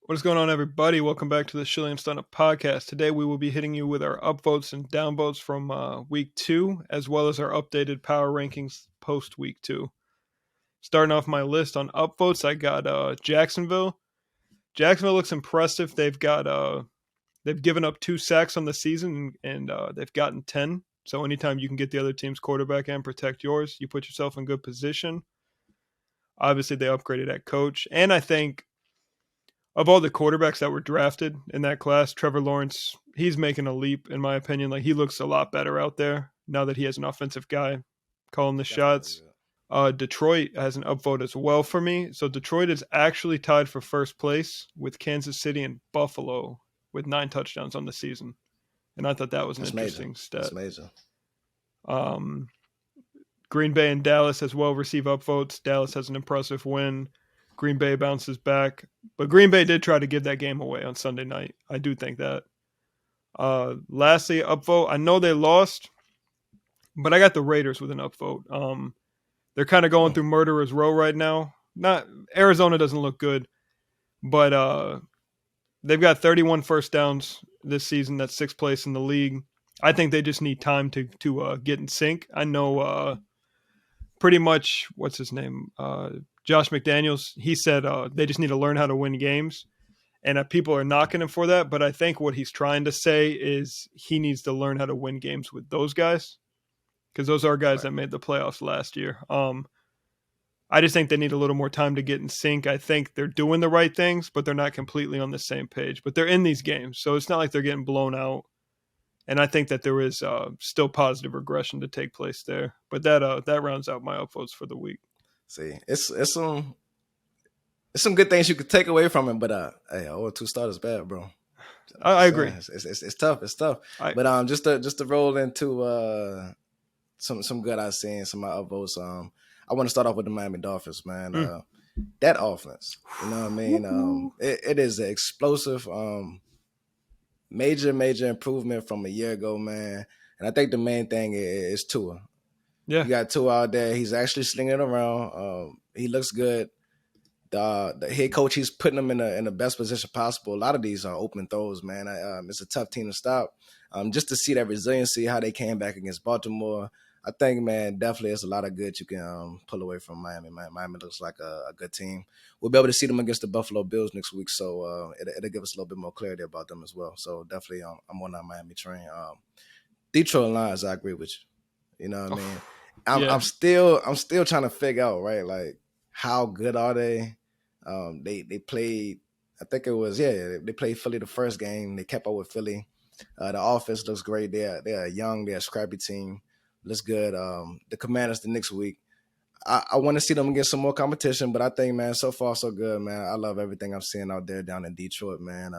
What is going on, everybody? Welcome back to the Schilling N Stunna podcast. Today, we will be hitting you with our upvotes and downvotes from week 2, as well as our updated power rankings post week 2. Starting off my list on upvotes, I got Jacksonville. Jacksonville looks impressive. They've given up 2 sacks on the season, and they've gotten 10. So anytime you can get the other team's quarterback and protect yours, you put yourself in good position. Obviously, they upgraded at coach, and I think of all the quarterbacks that were drafted in that class, Trevor Lawrence, he's making a leap, in my opinion. Like, he looks a lot better out there now that he has an offensive guy calling the shots. Detroit has an upvote as well for me. So Detroit is actually tied for first place with Kansas City and Buffalo with 9 touchdowns on the season. And I thought that was an interesting stat. That's major. Green Bay and Dallas as well receive upvotes. Dallas has an impressive win. Green Bay bounces back. But Green Bay did try to give that game away on Sunday night. I do think that. Lastly, upvote. I know they lost, but I got the Raiders with an upvote. They're kind of going through murderer's row right now. Arizona doesn't look good, but they've got 31 first downs this season. That's 6th place in the league. I think they just need time to get in sync. I know pretty much, what's his name? Josh McDaniels, he said they just need to learn how to win games. And people are knocking him for that. But I think what he's trying to say is he needs to learn how to win games with those guys. Because those are guys that made the playoffs last year. I just think they need a little more time to get in sync. I think they're doing the right things, but they're not completely on the same page. But they're in these games. So it's not like they're getting blown out. And I think that there is still positive regression to take place there. But that rounds out my upvotes for the week. See, it's some good things you could take away from it, but hey, 2 start is bad, bro. I agree. It's tough. It's tough. But just to roll into some good I've seen, some of my upvotes. I want to start off with the Miami Dolphins, man. That offense, you know what I mean? It is an explosive, major improvement from a year ago, man. And I think the main thing is Tua. Yeah, you got Tua out there. He's actually slinging it around. He looks good. The head coach, he's putting them in the best position possible. A lot of these are open throws, man. It's a tough team to stop. Just to see that resiliency, how they came back against Baltimore, I think, man, definitely it's a lot of good you can pull away from Miami. Miami looks like a good team. We'll be able to see them against the Buffalo Bills next week, so it'll give us a little bit more clarity about them as well. So definitely, I'm on that Miami train. Detroit Lions, I agree with you. You know what I mean? I'm still trying to figure out, right, like, how good are they? They played, I think it was, they played Philly the first game. They kept up with Philly. The offense looks great. They're a young, they're a scrappy team. Looks good. The Commanders the next week. I want to see them get some more competition, but I think, man, so far so good, man. I love everything I'm seeing out there down in Detroit, man.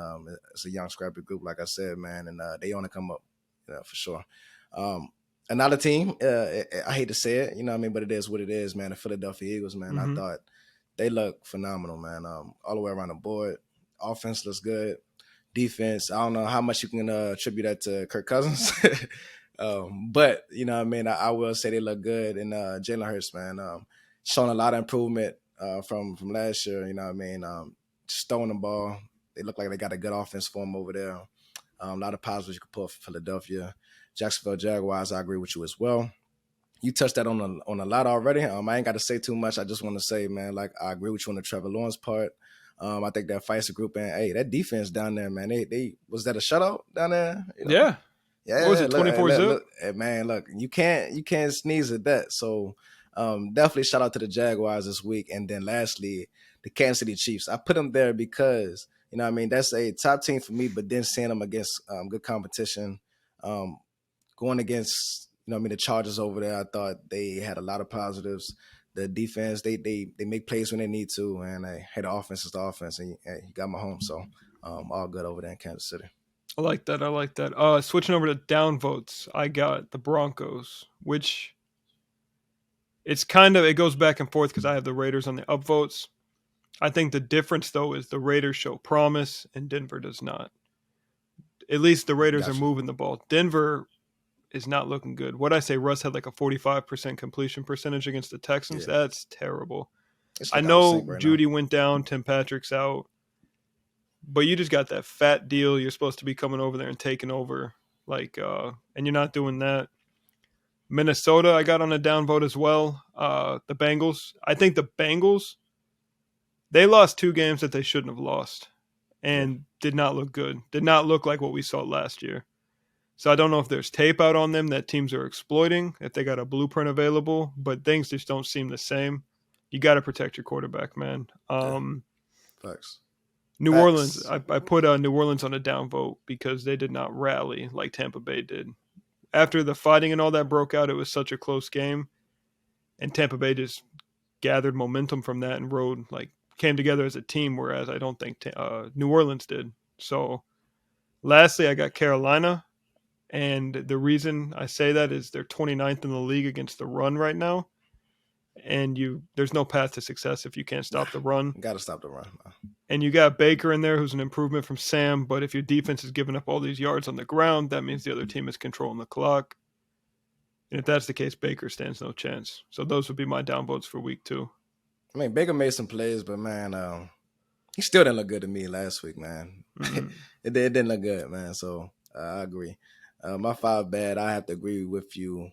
It's a young, scrappy group, like I said, man, and they want to come up, for sure. Another team, I hate to say it, you know what I mean, but it is what it is, man. The Philadelphia Eagles, man. I thought they look phenomenal, man. All the way around the board. Offense looks good. Defense, I don't know how much you can attribute that to Kirk Cousins. But, you know what I mean, I will say they look good. And Jalen Hurts, man, showing a lot of improvement from last year, you know what I mean. Just throwing the ball. They look like they got a good offense for them over there. A lot of positives you could pull for Philadelphia. Jacksonville Jaguars, I agree with you as well. You touched that on a lot already. I ain't got to say too much. I just want to say, man, like, I agree with you on the Trevor Lawrence part. I think that fights the group, and hey, that defense down there, man. They was that a shutout down there? You know? Yeah. What was it, 24-0? Man, look, you can't sneeze at that. So definitely shout out to the Jaguars this week. And then lastly, the Kansas City Chiefs. I put them there because, you know what I mean, that's a top team for me, but then seeing them against good competition, going against, you know what I mean, the Chargers over there, I thought they had a lot of positives. The defense, they make plays when they need to, and hey, the offense is the offense, and you got my home. So all good over there in Kansas City. I like that. Switching over to downvotes, I got the Broncos, which it goes back and forth because I have the Raiders on the upvotes. I think the difference, though, is the Raiders show promise and Denver does not. At least the Raiders are moving the ball. Denver is not looking good. What I say, Russ had like a 45% completion percentage against the Texans. Yeah. That's terrible. I know Judy went down, Tim Patrick's out. but you just got that fat deal. You're supposed to be coming over there and taking over, and you're not doing that. Minnesota, I got on a downvote as well. The Bengals. I think the Bengals, they lost 2 games that they shouldn't have lost Yeah, and did not look good. Did not look like what we saw last year. So I don't know if there's tape out on them that teams are exploiting, if they got a blueprint available, but things just don't seem the same. You got to protect your quarterback, man. yeah. Facts. New Orleans, Facts. I put New Orleans on a downvote because they did not rally like Tampa Bay did. After the fighting and all that broke out, it was such a close game, and Tampa Bay just gathered momentum from that and came together as a team, whereas I don't think New Orleans did. So, lastly, I got Carolina, and the reason I say that is they're 29th in the league against the run right now, and there's no path to success if you can't stop the run. Got to stop the run. And you got Baker in there, who's an improvement from Sam, but if your defense is giving up all these yards on the ground, that means the other team is controlling the clock. And if that's the case, Baker stands no chance. So those would be my downvotes for week 2. I mean, Baker made some plays, but man, he still didn't look good to me last week, man. Mm-hmm. It didn't look good, man. So I agree. My 5 bad. I have to agree with you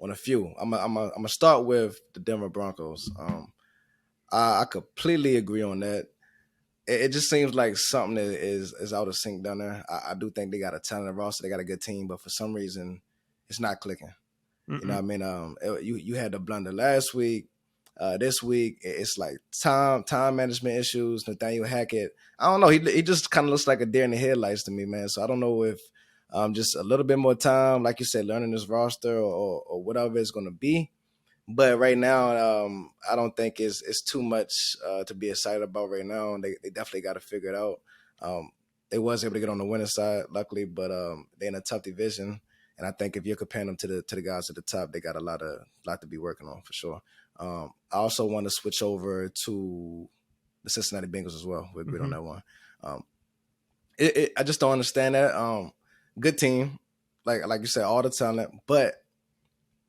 on a few. I'm gonna start with the Denver Broncos. I completely agree on that. It just seems like something is out of sync down there. I do think they got a talented roster, they got a good team, but for some reason, it's not clicking. Mm-mm. You know what I mean? You had the blunder last week. This week, it's like time management issues. Nathaniel Hackett, I don't know. He just kind of looks like a deer in the headlights to me, man. So I don't know if just a little bit more time, like you said, learning this roster or whatever it's going to be. But right now, I don't think it's too much to be excited about right now. And they definitely got to figure it out. They was able to get on the winning side, luckily, but they're in a tough division. And I think if you're comparing them to the guys at the top, they got a lot to be working on for sure. I also want to switch over to the Cincinnati Bengals as well. We agreed on that one. I just don't understand that. Good team, like you said, all the talent, but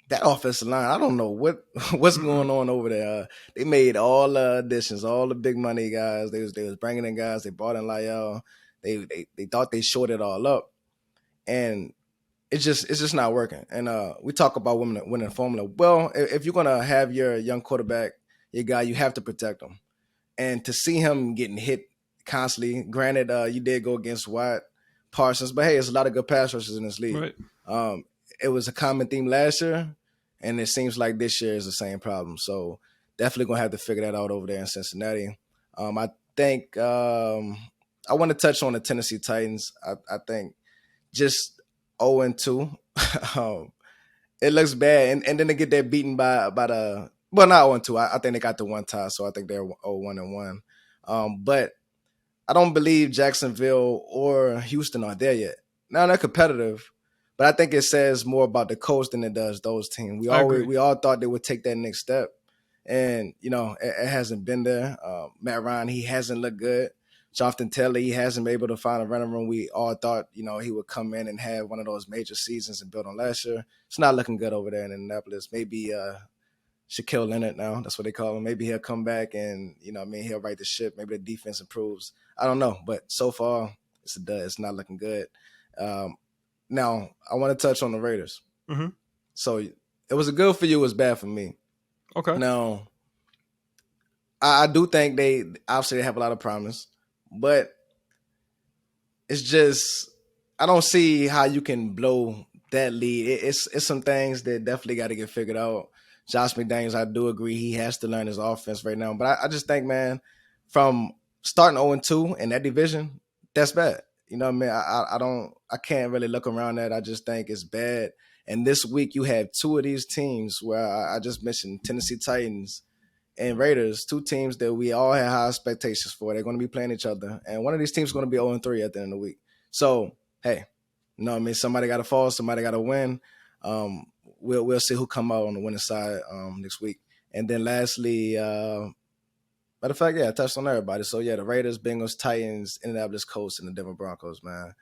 that offensive line, I don't know what's going on over there. They made all the additions, all the big money guys. They was bringing in guys. They brought in Lyell. They thought they shorted it all up, and it's just not working. And we talk about winning formula. Well, if you're gonna have your young quarterback, your guy, you have to protect him. And to see him getting hit constantly, granted, you did go against Watt, Parsons, but hey, there's a lot of good pass rushers in this league. Right. It was a common theme last year, and it seems like this year is the same problem. So definitely gonna have to figure that out over there in Cincinnati. I think I want to touch on the Tennessee Titans. I think just 0-2. It looks bad, and then they get that beaten by the not 0-2. I think they got the one tie, so I think they're 0-1-1. But I don't believe Jacksonville or Houston are there yet. Now they're competitive, but I think it says more about the coach than it does those teams. We all thought they would take that next step, and it hasn't been there. Matt Ryan, he hasn't looked good. Jonathan Taylor, he hasn't been able to find a running room. We all thought, he would come in and have one of those major seasons and build on last year. It's not looking good over there in Indianapolis. Maybe Shaquille Leonard now, that's what they call him. Maybe he'll come back and, he'll right the ship. Maybe the defense improves. I don't know. But so far, it's a dud. It's not looking good. Now, I want to touch on the Raiders. Mm-hmm. So it was good for you. It was bad for me. Okay. Now, I do think they obviously have a lot of promise. But it's just, I don't see how you can blow that lead. It's some things that definitely got to get figured out. Josh McDaniels, I do agree, he has to learn his offense right now. But I just think, man, from starting 0-2 in that division, that's bad. You know what I mean? I can't really look around that. I just think it's bad. And this week you have 2 of these teams where I just mentioned Tennessee Titans and Raiders, 2 teams that we all had high expectations for. They're going to be playing each other. And one of these teams is going to be 0-3 at the end of the week. So, hey, you know what I mean? Somebody got to fall. Somebody got to win. We'll see who come out on the winning side next week. And then lastly, matter of fact, I touched on everybody. So, the Raiders, Bengals, Titans, Indianapolis Colts, and the Denver Broncos, man.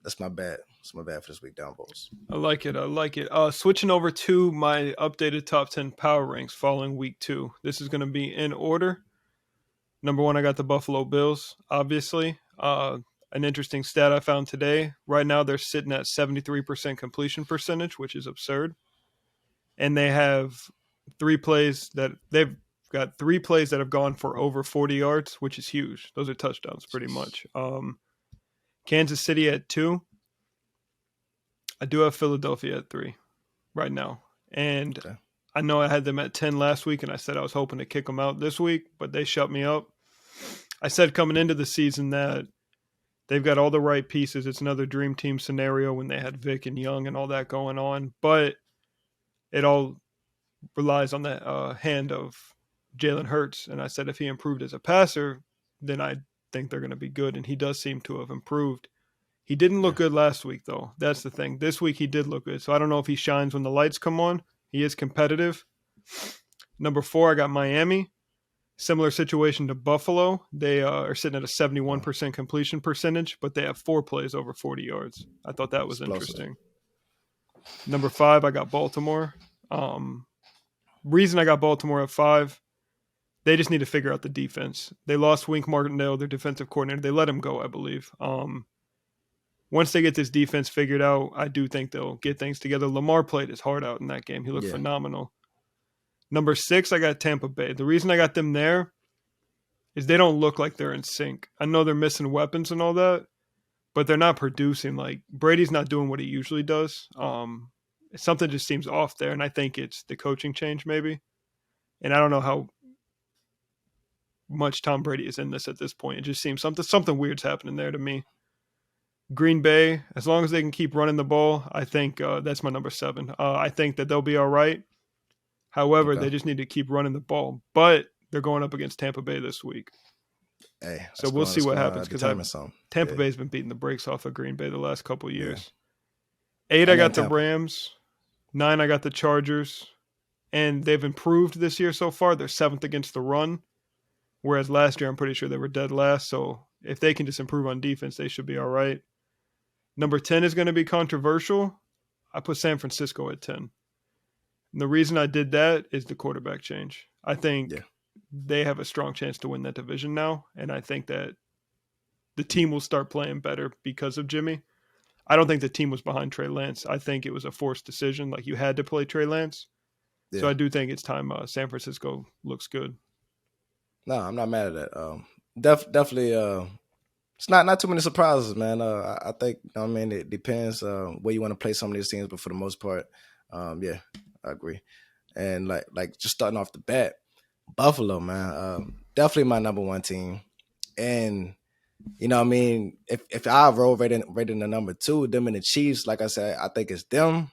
That's my bad. That's my bad for this week, downvotes. I like it. Switching over to my updated top 10 power ranks following week 2. This is going to be in order. Number 1, I got the Buffalo Bills, obviously. An interesting stat I found today. Right now, they're sitting at 73% completion percentage, which is absurd. And they have they've got 3 plays that have gone for over 40 yards, which is huge. Those are touchdowns, pretty Jeez. much. Kansas City at 2. I do have Philadelphia at 3 right now. And Okay. I know I had them at 10 last week, and I said I was hoping to kick them out this week, but they shut me up. I said coming into the season that they've got all the right pieces. It's another dream team scenario when they had Vic and Young and all that going on, but it all relies on the hand of Jalen Hurts. And I said if he improved as a passer, then I think they're going to be good, and he does seem to have improved. He didn't look Yeah. good last week, though. That's the thing. This week he did look good, so I don't know if he shines when the lights come on. He is competitive. Number 4, I got Miami. Similar situation to Buffalo. They are sitting at a Oh, 71% completion percentage, but they have 4 plays over 40 yards. I thought that was explosive. interesting. Number 5, I got Baltimore. Reason I got Baltimore at 5, they just need to figure out the defense. They lost Wink Martindale, their defensive coordinator. They let him go, I believe. Once they get this defense figured out, I do think they'll get things together. Lamar played his heart out in that game. He looked Yeah. phenomenal. Number 6, I got Tampa Bay. The reason I got them there is they don't look like they're in sync. I know they're missing weapons and all that, but they're not producing. Like Brady's not doing what he usually does. Something just seems off there, and I think it's the coaching change maybe. And I don't know how much Tom Brady is in this at this point. It just seems something weird's happening there to me. Green Bay, as long as they can keep running the ball, I think that's my number 7. I think that they'll be all right. However, Okay. they just need to keep running the ball. But they're going up against Tampa Bay this week. Hey, So we'll see that's what going happens to because determine something. Tampa Yeah. Bay's been beating the brakes off of Green Bay the last couple of Yeah. years. 8, I And then got the Tampa. Rams. 9, I got the Chargers. And they've improved this year so far. They're 7th against the run. Whereas last year, I'm pretty sure they were dead last. So if they can just improve on defense, they should be all right. Number 10 is going to be controversial. I put San Francisco at 10. And the reason I did that is the quarterback change. I Yeah. think they have a strong chance to win that division now. And I think that the team will start playing better because of Jimmy. I don't think the team was behind Trey Lance. I think it was a forced decision. Like you had to play Trey Lance. So Yeah. I do think it's time San Francisco looks good. No, I'm not mad at that. Definitely. It's not too many surprises, man. I think I mean it depends where you want to play some of these teams, but for the most part, yeah, I agree. And like just starting off the bat, Buffalo, man, definitely my number 1 team. And you know, what I mean, if I roll right in the number 2, them and the Chiefs, like I said, I think it's them,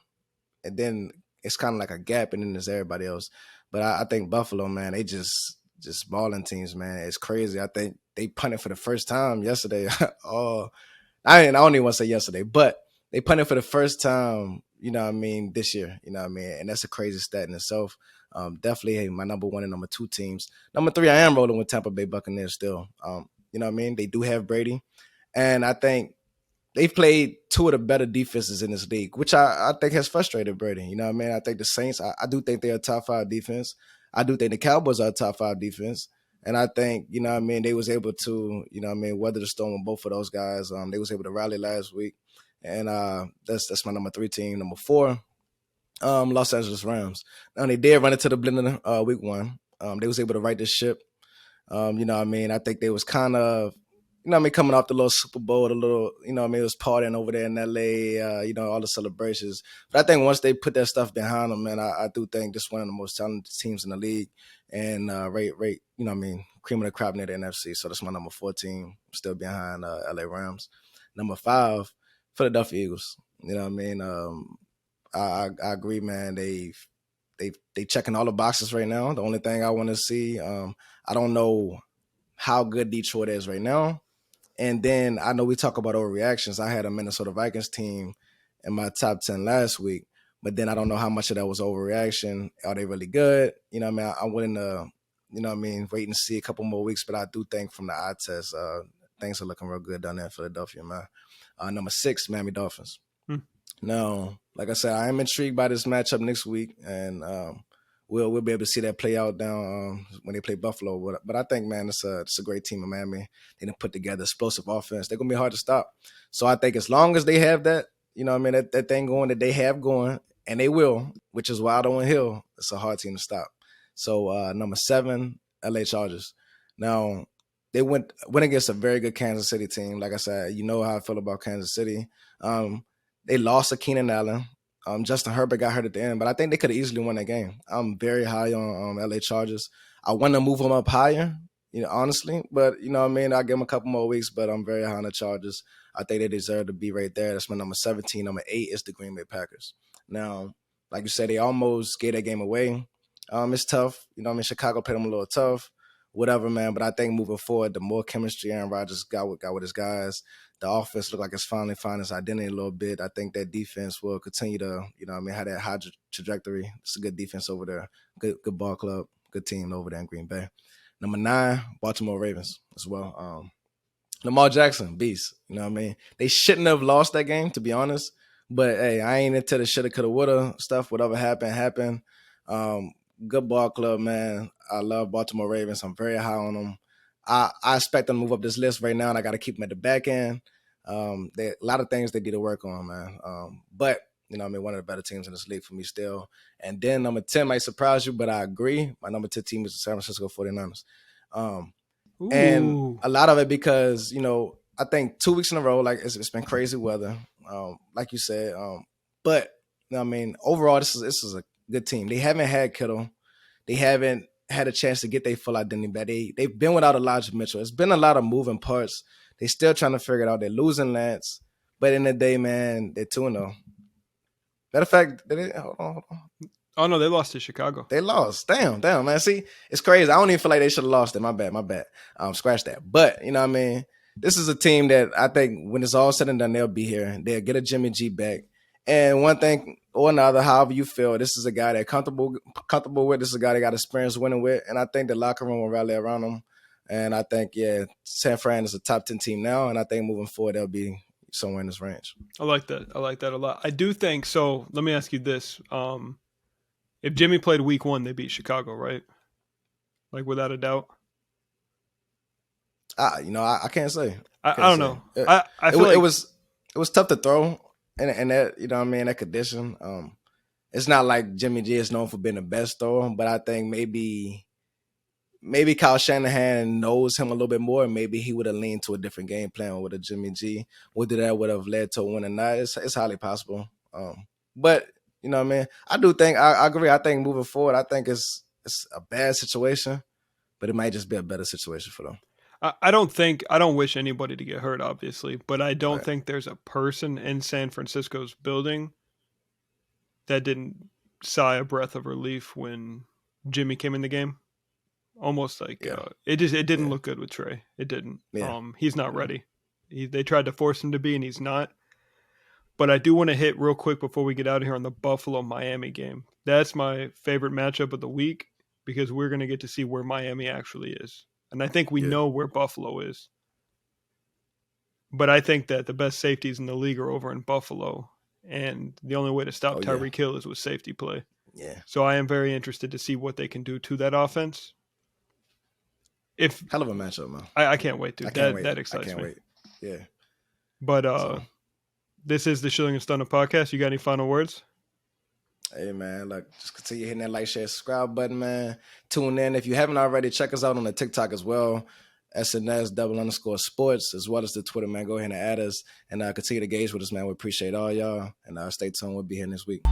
and then it's kind of like a gap, and then there's everybody else. But I think Buffalo, man, they just balling teams, man. It's crazy. I think they punted for the first time yesterday. Oh, I don't even want to say yesterday, but they punted for the first time, you know what I mean, this year, you know what I mean? And that's a crazy stat in itself. Definitely hey, my number 1 and number 2 teams. Number 3, I am rolling with Tampa Bay Buccaneers still. You know what I mean? They do have Brady. And I think they've played 2 of the better defenses in this league, which I think has frustrated Brady. You know what I mean? I think the Saints, I do think they're a top 5 defense. I do think the Cowboys are a top 5 defense. And I think, you know what I mean, they was able to, you know what I mean, weather the storm with both of those guys. They was able to rally last week. And that's my number 3 team. Number 4, Los Angeles Rams. Now they did run into the blender week 1. They was able to right this ship. You know what I mean? I think they was kind of, you know what I mean, coming off the little Super Bowl, the little, you know what I mean, it was partying over there in LA, you know, all the celebrations. But I think once they put that stuff behind them, man, I do think this is one of the most talented teams in the league. And you know what I mean, cream of the crop near the NFC. So that's my number 4 team, still behind LA Rams. Number 5, Philadelphia Eagles. You know what I mean? I agree, man. They checking all the boxes right now. The only thing I want to see, I don't know how good Detroit is right now. And then I know we talk about overreactions. I had a Minnesota Vikings team in my top 10 last week, but then I don't know how much of that was overreaction. Are they really good? You know what I mean? I'm willing to, you know what I mean, wait and see a couple more weeks, but I do think from the eye test, things are looking real good down there in Philadelphia, man. Number 6, Miami Dolphins. Hmm. Now, like I said, I am intrigued by this matchup next week, and we'll be able to see that play out down when they play Buffalo. But I think, man, it's a great team in Miami. They done put together explosive offense. They're gonna be hard to stop. So I think as long as they have that, you know what I mean, that thing going that they have going, and they will, which is Wilder and Hill, it's a hard team to stop. So number 7, LA Chargers. Now they went against a very good Kansas City team. Like I said, you know how I feel about Kansas City. They lost to Keenan Allen. Justin Herbert got hurt at the end, but I think they could have easily won that game. I'm very high on LA Chargers. I want to move them up higher, honestly. But, you know what I mean? I'll give them a couple more weeks, but I'm very high on the Chargers. I think they deserve to be right there. That's my number 17. Number 8 is the Green Bay Packers. Now, like you said, they almost gave that game away. It's tough. You know what I mean? Chicago played them a little tough. Whatever, man. But I think moving forward, the more chemistry Aaron Rodgers got with his guys, the offense look like it's finally finding its identity a little bit. I think that defense will continue to, have that high trajectory. It's a good defense over there. Good ball club. Good team over there in Green Bay. Number 9, Baltimore Ravens as well. Lamar Jackson, beast. You know what I mean? They shouldn't have lost that game, to be honest. But, hey, I ain't into the shoulda, coulda, woulda stuff. Whatever happened. Good ball club, man. I love Baltimore Ravens. I'm very high on them. I expect them to move up this list right now, and I got to keep them at the back end. A lot of things they need to work on, man. But, one of the better teams in this league for me still. And then number 10 might surprise you, but I agree. My number 10 team is the San Francisco 49ers. And a lot of it because, I think 2 weeks in a row, like it's been crazy weather, like you said. But, overall, this is a good team. They haven't had Kittle. They haven't had a chance to get their full identity back. They've been without Elijah Mitchell. It's been a lot of moving parts. They still trying to figure it out. They're losing Lance. But in the day, man, they're 2-0. Matter of fact, hold on. Oh, no, they lost to Chicago. They lost. Damn, man. See, it's crazy. I don't even feel like they should have lost it. My bad. Scratch that. But, this is a team that I think when it's all said and done, they'll be here. They'll get a Jimmy G back. And one thing or another, however you feel, this is a guy that comfortable with. This is a guy that got experience winning with. And I think the locker room will rally around him. And I think, San Fran is a top 10 team now. And I think moving forward, they'll be somewhere in this range. I like that a lot. I do think so. Let me ask you this. If Jimmy played week 1, they beat Chicago, right? Like without a doubt. I can't say. I don't know. I feel it was tough to throw in that, that condition. It's not like Jimmy G is known for being the best thrower, but I think maybe Kyle Shanahan knows him a little bit more. Maybe he would have leaned to a different game plan with a Jimmy G. Whether that would have led to a win or not, it's highly possible. But I do think I agree. I think moving forward, I think it's a bad situation, but it might just be a better situation for them. I don't wish anybody to get hurt, obviously, but I don't think there's a person in San Francisco's building that didn't sigh a breath of relief when Jimmy came in the game. Almost like it didn't look good with Trey. It didn't. Yeah. He's not ready. They tried to force him to be, and he's not. But I do want to hit real quick before we get out of here on the Buffalo-Miami game. That's my favorite matchup of the week because we're going to get to see where Miami actually is. And I think we know where Buffalo is. But I think that the best safeties in the league are over in Buffalo. And the only way to stop Tyreek Hill is with safety play. Yeah. So I am very interested to see what they can do to that offense. Hell of a matchup, man. I can't wait, dude. That excites me. I can't wait. Yeah. But this is the Schilling N Stunna podcast. You got any final words? Hey, man, look, just continue hitting that like, share, subscribe button, man. Tune in. If you haven't already, check us out on the TikTok as well. SNS_sports, as well as the Twitter, man. Go ahead and add us and continue to engage with us, man. We appreciate all y'all. And stay tuned. We'll be here next week.